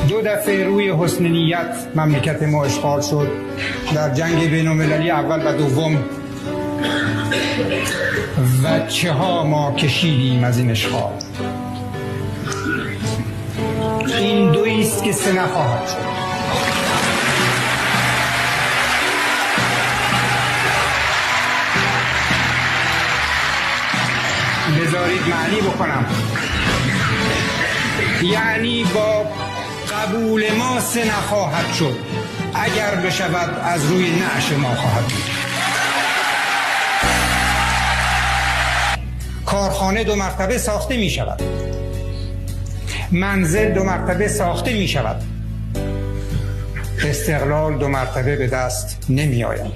دو دفعه روی حسن نیت مملکت ما اشغال شد. در جنگ بین‌المللی اول و دوم و چه ها ما کشیدیم از این اشغال. این دویی است که سه نخواهد شد. بذارید معنی بکنم. یعنی با قبول ما سه نخواهد شد، اگر بشود از روی نعش ما خواهد بود. کارخانه 2 مرتبه ساخته می شود، منزل 2 مرتبه ساخته می شود، استقلال 2 مرتبه به دست نمی آید.